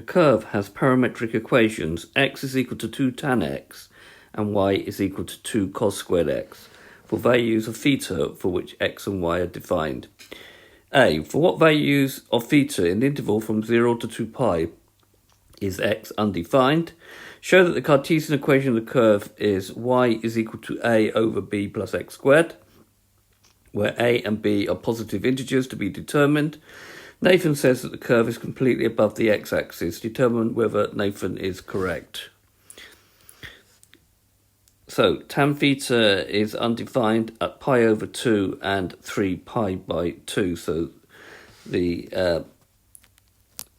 A curve has parametric equations. X is equal to 2 tan x and y is equal to 2 cos squared x for values of theta for which x and y are defined. A. For what values of theta in the interval from 0 to 2 pi is x undefined? Show that the Cartesian equation of the curve is y is equal to a over b plus x squared, where a and b are positive integers to be determined. Nathan says that the curve is completely above the x-axis. Determine whether Nathan is correct. So, tan theta is undefined at pi over 2 and 3 pi by 2. So, the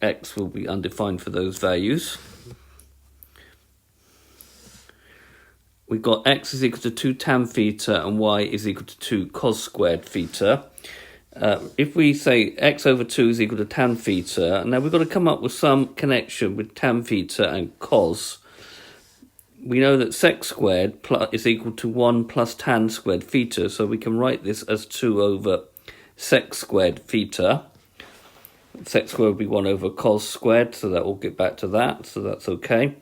x will be undefined for those values. We've got x is equal to 2 tan theta and y is equal to 2 cos squared theta. If we say x over 2 is equal to tan theta, now we've got to come up with some connection with tan theta and cos. We know that sec squared is equal to 1 plus tan squared theta, so we can write this as 2 over sec squared theta. Sec squared will be 1 over cos squared, so that will get back to that, so that's okay.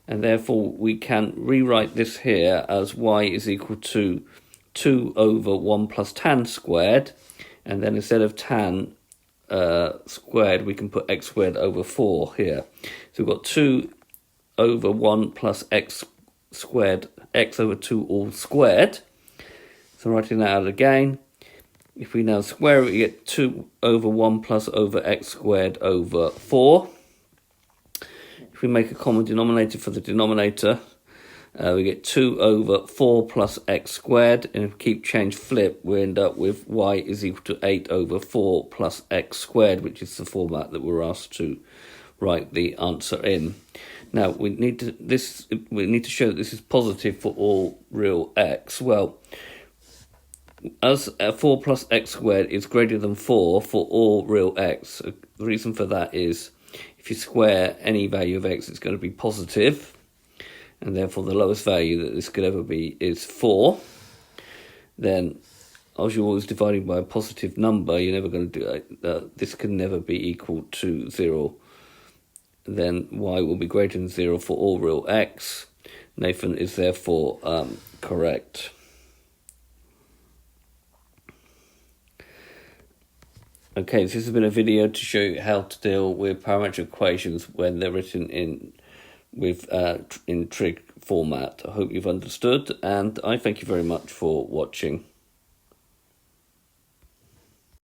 And therefore we can rewrite this here as y is equal to 2 over 1 plus tan squared. And then instead of tan squared, we can put x squared over 4 here. So we've got 2 over 1 plus x squared, x over 2 all squared. So writing that out again, if we now square it, we get 2 over 1 plus over x squared over 4. If we make a common denominator for the denominator, we get 2 over 4 plus x squared, and if we keep change flip, we end up with y is equal to 8 over 4 plus x squared, which is the format that we're asked to write the answer in. Now we need to show that this is positive for all real x. Well, as 4 plus x squared is greater than 4 for all real x, the reason for that is if you square any value of x, it's going to be positive. And therefore the lowest value that this could ever be is 4. Then, as you're always dividing by a positive number, you're never going to do it. This can never be equal to 0. Then y will be greater than 0 for all real x. Nathan is therefore correct. Okay, this has been a video to show you how to deal with parametric equations when they're written in trig format. I hope you've understood, and I thank you very much for watching.